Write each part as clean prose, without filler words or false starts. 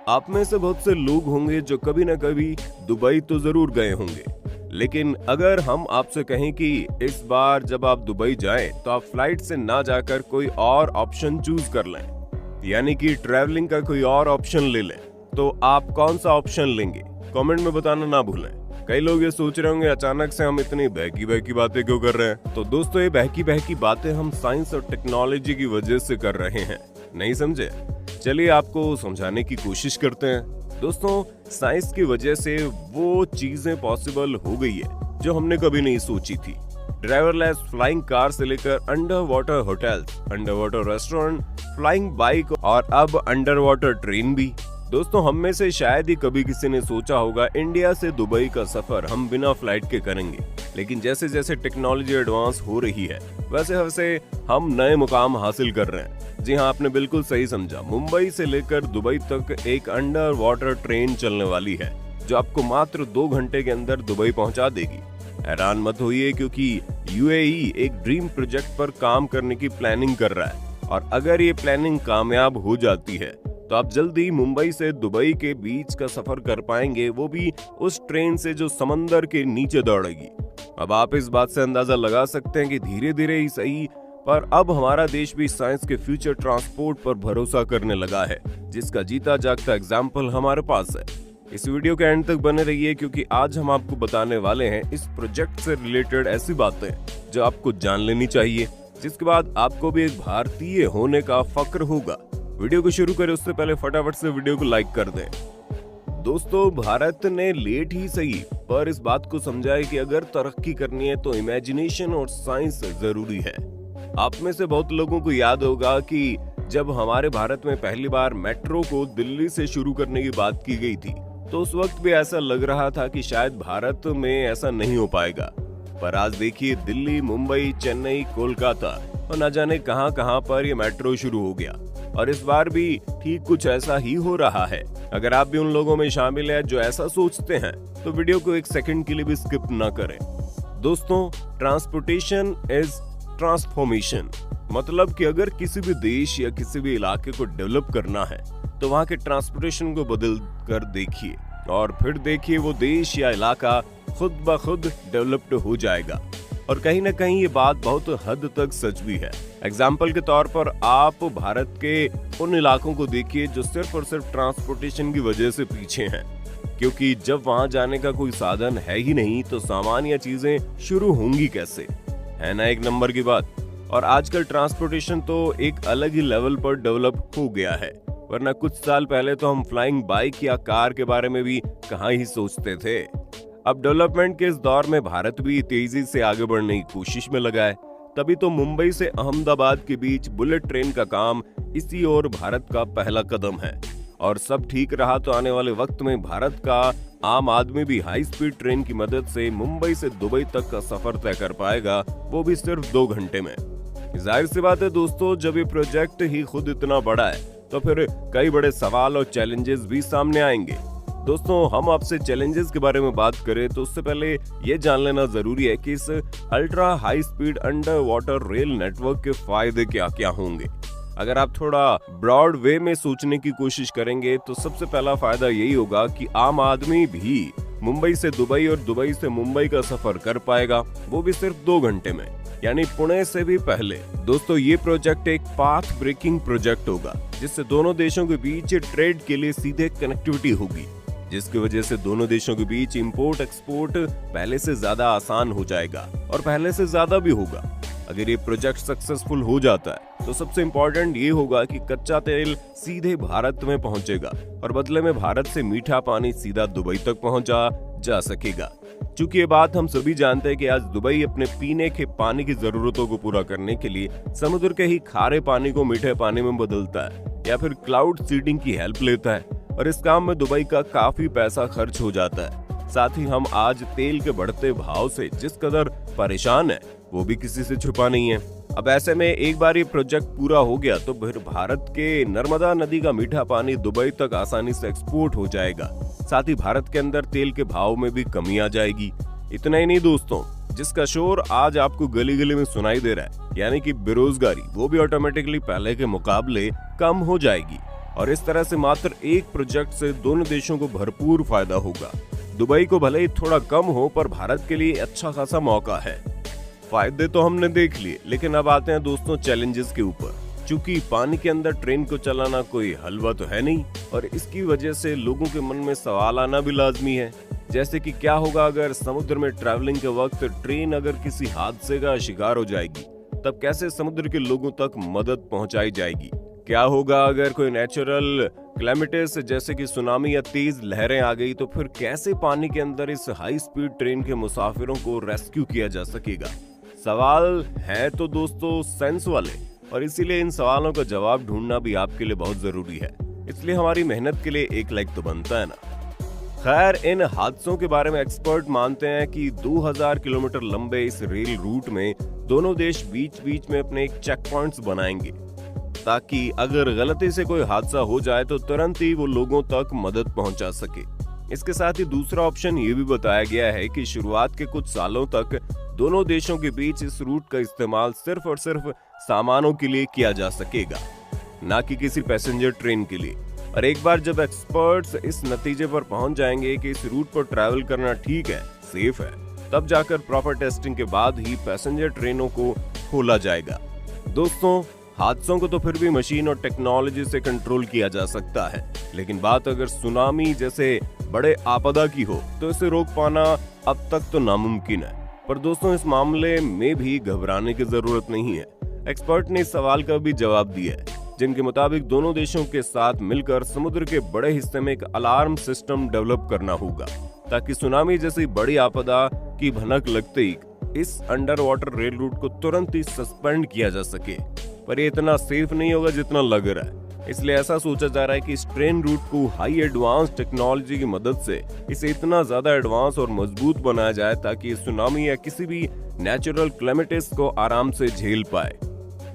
आप में से बहुत से लोग होंगे जो कभी न कभी दुबई तो जरूर गए होंगे, लेकिन अगर हम आपसे कहें कि इस बार जब आप दुबई जाएं तो आप फ्लाइट से ना जाकर कोई और ऑप्शन चूज कर लें, यानी कि ट्रैवलिंग का कोई और ऑप्शन ले लें, तो आप कौन सा ऑप्शन लेंगे? कमेंट में बताना ना भूलें। कई लोग ये सोच रहे होंगे अचानक से हम इतनी बहकी बहकी बातें क्यों कर रहे हैं। तो दोस्तों, ये बहकी बहकी बातें हम साइंस और टेक्नोलॉजी की वजह से कर रहे हैं, नहीं समझे? चलिए आपको समझाने की कोशिश करते हैं। दोस्तों, साइंस की वजह से वो चीजें पॉसिबल हो गई है जो हमने कभी नहीं सोची थी। ड्राइवरलेस फ्लाइंग कार से लेकर under water hotels, under water restaurant, flying bike और अब अंडर वाटर ट्रेन भी। दोस्तों, हम में से शायद ही कभी किसी ने सोचा होगा इंडिया से दुबई का सफर हम बिना फ्लाइट के करेंगे, लेकिन जैसे जैसे टेक्नोलॉजी एडवांस हो रही है वैसे वैसे हम नए मुकाम हासिल कर रहे हैं। जी हाँ, आपने बिल्कुल सही समझा। मुंबई से लेकर दुबई तक एक अंडर वाटर ट्रेन चलने वाली है जो आपको मात्र 2 घंटे के अंदर दुबई पहुंचा देगी। हैरान मत होइए, क्योंकि यूएई एक ड्रीम प्रोजेक्ट पर काम करने की प्लानिंग कर रहा है, और अगर ये प्लानिंग कामयाब हो जाती है तो आप जल्दी मुंबई से दुबई के बीच का सफर कर पाएंगे, वो भी उस ट्रेन से जो समंदर के नीचे दौड़ेगी। अब आप इस बात से अंदाजा लगा सकते हैं कि धीरे धीरे ही सही, पर अब हमारा देश भी साइंस के फ्यूचर ट्रांसपोर्ट पर भरोसा करने लगा है, जिसका जीता जागता एग्जाम्पल हमारे पास है। इस वीडियो के एंड तक बने रहिए, क्योंकि आज हम आपको बताने वाले हैं इस प्रोजेक्ट से रिलेटेड ऐसी बातें जो आपको जान लेनी चाहिए, जिसके बाद आपको भी एक भारतीय होने का फक्र होगा। वीडियो को शुरू करें उससे पहले फटाफट से वीडियो को लाइक कर दें। दोस्तों, भारत ने लेट ही सही पर इस बात को समझा है कि अगर तरक्की करनी है तो इमेजिनेशन और साइंस जरूरी है। आप में से बहुत लोगों को याद होगा कि जब हमारे भारत में पहली बार मेट्रो को दिल्ली से शुरू करने की बात की गई थी, तो उस वक्त भी ऐसा लग रहा था कि शायद भारत में ऐसा नहीं हो पाएगा। पर आज देखिए, दिल्ली, मुंबई, चेन्नई, कोलकाता और न जाने कहां कहां पर ये मेट्रो शुरू हो गया, और इस बार भी ठीक कुछ ऐसा ही हो रहा है। अगर आप भी उन लोगों में शामिल हैं जो ऐसा सोचते हैं, तो वीडियो को एक सेकंड के लिए भी स्किप ना करें। दोस्तों, ट्रांसपोर्टेशन इज ट्रांसफॉर्मेशन, मतलब कि अगर किसी भी देश या किसी भी इलाके को डेवलप करना है तो वहाँ के ट्रांसपोर्टेशन को बदल कर देखिए, और फिर देखिए वो देश या इलाका खुद ब खुद डेवलप्ड हो जाएगा। और कहीं ना कहीं ये बात बहुत हद तक सच भी है। एग्जाम्पल के तौर पर आप भारत के उन इलाकों को देखिए जो सिर्फ और सिर्फ ट्रांसपोर्टेशन की वजह से पीछे हैं, क्योंकि जब वहां जाने का कोई साधन है ही नहीं तो सामान्य चीजें शुरू होंगी कैसे, है ना एक नंबर की बात। और आजकल ट्रांसपोर्टेशन तो एक अलग ही लेवल पर डेवलप हो गया है, वरना कुछ साल पहले तो हम फ्लाइंग बाइक या कार के बारे में भी कहाँ ही सोचते थे। अब डेवलपमेंट के इस दौर में भारत भी तेजी से आगे बढ़ने की कोशिश में लगा है, तभी तो मुंबई से अहमदाबाद के बीच बुलेट ट्रेन का काम इसी ओर भारत का पहला कदम है। और सब ठीक रहा तो आने वाले वक्त में भारत का आम आदमी भी हाई स्पीड ट्रेन की मदद से मुंबई से दुबई तक का सफर तय कर पाएगा, वो भी सिर्फ 2 घंटे में। जाहिर सी बात है दोस्तों, जब ये प्रोजेक्ट ही खुद इतना बड़ा है तो फिर कई बड़े सवाल और चैलेंजेस भी सामने आएंगे। दोस्तों, हम आपसे चैलेंजेस के बारे में बात करें तो उससे पहले ये जान लेना जरूरी है कि इस ultra high speed under water rail network के फायदे क्या क्या होंगे। अगर आप थोड़ा ब्रॉड वे में सोचने की कोशिश करेंगे तो सबसे पहला फायदा यही होगा कि आम आदमी भी मुंबई से दुबई और दुबई से मुंबई का सफर कर पाएगा, वो भी सिर्फ 2 घंटे में, यानी पुणे से भी पहले। दोस्तों, ये प्रोजेक्ट एक पाथ ब्रेकिंग प्रोजेक्ट होगा, जिससे दोनों देशों के बीच ट्रेड के लिए सीधे कनेक्टिविटी होगी, जिसकी वजह से दोनों देशों के बीच इंपोर्ट एक्सपोर्ट पहले से ज्यादा आसान हो जाएगा, और पहले से ज्यादा भी होगा। अगर ये प्रोजेक्ट सक्सेसफुल हो जाता है तो सबसे इम्पोर्टेंट ये होगा कि कच्चा तेल सीधे भारत में पहुंचेगा, और बदले में भारत से मीठा पानी सीधा दुबई तक पहुंचा जा सकेगा। चूंकि ये बात हम सभी जानते हैं कि आज दुबई अपने पीने के पानी की जरूरतों को पूरा करने के लिए समुद्र के ही खारे पानी को मीठे पानी में बदलता है, या फिर क्लाउड सीडिंग की हेल्प लेता है, और इस काम में दुबई का काफी पैसा खर्च हो जाता है। साथ ही हम आज तेल के बढ़ते भाव से जिस कदर परेशान है वो भी किसी से छुपा नहीं है। अब ऐसे में एक बार ये प्रोजेक्ट पूरा हो गया तो फिर भारत के नर्मदा नदी का मीठा पानी दुबई तक आसानी से एक्सपोर्ट हो जाएगा। साथ ही भारत के अंदर तेल के भाव में भी कमी आ जाएगी। इतना ही नहीं दोस्तों, जिसका शोर आज आपको गली गली में सुनाई दे रहा है, यानी कि बेरोजगारी, वो भी ऑटोमेटिकली पहले के मुकाबले कम हो जाएगी। और इस तरह से मात्र एक प्रोजेक्ट से दोनों देशों को भरपूर फायदा होगा। दुबई को भले ही थोड़ा कम हो, पर भारत के लिए अच्छा खासा मौका है। फायदे तो हमने देख लिए, लेकिन अब आते हैं दोस्तों चैलेंजेस के ऊपर। चूंकि पानी के अंदर ट्रेन को चलाना कोई हलवा तो है नहीं, और इसकी वजह से लोगों के मन में सवाल आना भी लाजमी है, जैसे कि क्या होगा अगर समुद्र में ट्रैवलिंग के वक्त ट्रेन अगर किसी हादसे का शिकार हो जाएगी, तब कैसे समुद्र के लोगों तक मदद पहुंचाई जाएगी। क्या होगा अगर कोई नेचुरल क्लैमिटिस जैसे कि सुनामी या तेज लहरें आ गई, तो फिर कैसे पानी के अंदर इस हाई स्पीड ट्रेन के मुसाफिरों को रेस्क्यू किया जा सकेगा। सवाल है तो दोस्तों सेंस वाले, और इसीलिए इन सवालों का जवाब ढूंढना भी आपके लिए बहुत जरूरी है। इसलिए हमारी मेहनत के लिए एक लाइक तो बनता है ना। खैर, इन हादसों के बारे में एक्सपर्ट मानते हैं कि 2000 किलोमीटर लंबे इस रेल रूट में दोनों देश बीच बीच में अपने एक चेक पॉइंट्स बनाएंगे, ताकि अगर गलती से कोई हादसा हो जाए तो तुरंत ही वो लोगों तक मदद पहुंचा सके। इसके साथ ही दूसरा ऑप्शन ये भी बताया गया है कि शुरुआत के कुछ सालों तक दोनों देशों के बीच इस रूट का इस्तेमाल सिर्फ और सिर्फ सामानों के लिए किया जा सकेगा, ना कि किसी पैसेंजर ट्रेन के लिए। और एक बार जब एक्सपर्ट्स इस नतीजे पर पहुंच जाएंगे कि इस रूट पर ट्रैवल करना ठीक है, सेफ है, तब जाकर प्रॉपर टेस्टिंग के बाद ही पैसेंजर ट्रेनों को खोला जाएगा। दोस्तों, हादसों को तो फिर भी मशीन और टेक्नोलॉजी से कंट्रोल किया जा सकता है, लेकिन बात अगर सुनामी जैसे बड़े आपदा की हो तो इसे रोक पाना अब तक तो नामुमकिन है। पर दोस्तों, इस मामले में भी घबराने की जरूरत नहीं है। एक्सपर्ट ने इस सवाल का भी जवाब दिया है, जिनके मुताबिक दोनों देशों के साथ मिलकर समुद्र के बड़े हिस्से में एक अलार्म सिस्टम डेवलप करना होगा, ताकि सुनामी जैसी बड़ी आपदा की भनक लगते ही इस अंडर वाटर रेल रूट को तुरंत ही सस्पेंड किया जा सके। पर ये इतना सेफ नहीं होगा जितना लग रहा है, इसलिए ऐसा सोचा जा रहा है कि इस ट्रेन रूट को हाई एडवांस टेक्नोलॉजी की मदद से इसे इतना ज्यादा एडवांस और मजबूत बनाया जाए ताकि सुनामी या किसी भी नेचुरल क्लेमिटिस को आराम से झेल पाए।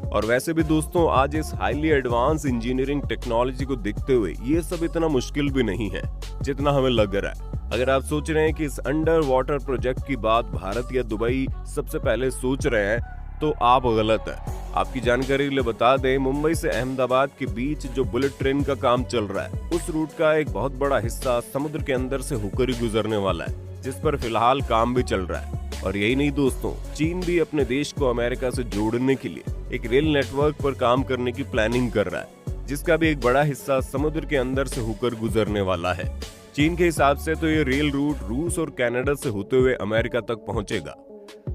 और वैसे भी दोस्तों, आज इस हाईली एडवांस इंजीनियरिंग टेक्नोलॉजी को देखते हुए ये सब इतना मुश्किल भी नहीं है जितना हमें लग रहा है। अगर आप सोच रहे हैं कि इस अंडर वाटर प्रोजेक्ट की बात भारत या दुबई सबसे पहले सोच रहे हैं, तो आप गलत है। आपकी जानकारी के लिए बता दें, मुंबई से अहमदाबाद के बीच जो बुलेट ट्रेन का काम चल रहा है, उस रूट का एक बहुत बड़ा हिस्सा समुद्र के अंदर से होकर ही गुजरने वाला है, जिस पर फिलहाल काम भी चल रहा है। और यही नहीं दोस्तों, चीन भी अपने देश को अमेरिका से जोड़ने के लिए एक रेल नेटवर्क पर काम करने की प्लानिंग कर रहा है, जिसका भी एक बड़ा हिस्सा समुद्र के अंदर से होकर गुजरने वाला है। चीन के हिसाब से तो ये रेल रूट रूस और कनाडा से होते हुए अमेरिका तक पहुंचेगा।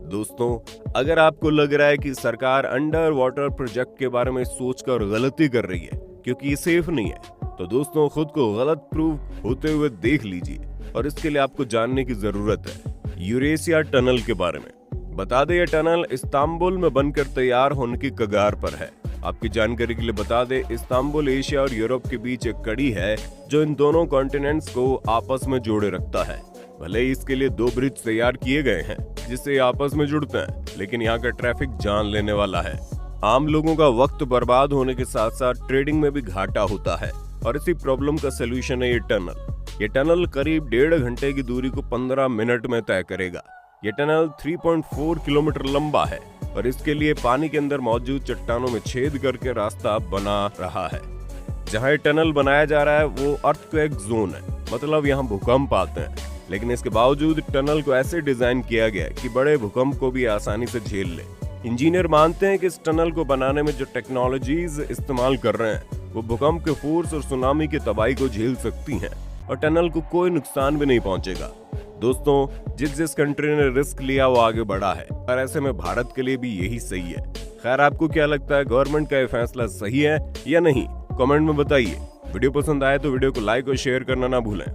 दोस्तों, अगर आपको लग रहा है कि सरकार अंडर वाटर प्रोजेक्ट के बारे में सोचकर गलती कर रही है क्योंकि ये सेफ नहीं है, तो दोस्तों खुद को गलत प्रूव होते हुए देख लीजिए। और इसके लिए आपको जानने की जरूरत है यूरेशिया टनल के बारे में। बता दें, यह टनल इस्तांबुल में बनकर तैयार होने की कगार पर है। आपकी जानकारी के लिए बता दें, इस्तांबुल एशिया और यूरोप के बीच एक कड़ी है जो इन दोनों कॉन्टिनेंट्स को आपस में जोड़े रखता है। भले ही इसके लिए 2 ब्रिज तैयार किए गए हैं जिससे आपस में जुड़ते हैं, लेकिन यहाँ का ट्रैफिक जान लेने वाला है। आम लोगों का वक्त बर्बाद होने के साथ साथ ट्रेडिंग में भी घाटा होता है, और इसी प्रॉब्लम का सलूशन है ये टनल। ये टनल करीब 1.5 घंटे की दूरी को 15 मिनट में तय करेगा। ये टनल 3.4 किलोमीटर लंबा है और इसके लिए पानी के अंदर मौजूद चट्टानों में छेद करके रास्ता बना रहा है। जहाँ ये टनल बनाया जा रहा है वो अर्थक्वेक जोन है, मतलब यहाँ भूकंप आते हैं, लेकिन इसके बावजूद टनल को ऐसे डिजाइन किया गया है कि बड़े भूकंप को भी आसानी से झेल ले। इंजीनियर मानते हैं कि इस टनल को बनाने में जो टेक्नोलॉजीज इस्तेमाल कर रहे हैं वो भूकंप के फोर्स और सुनामी की तबाही को झेल सकती हैं और टनल को कोई नुकसान भी नहीं पहुंचेगा। दोस्तों, जिस कंट्री ने रिस्क लिया वो आगे बढ़ा है, और ऐसे में भारत के लिए भी यही सही है। खैर, आपको क्या लगता है, गवर्नमेंट का ये फैसला सही है या नहीं? कमेंट में बताइए। वीडियो पसंद आए तो वीडियो को लाइक और शेयर करना ना भूलें।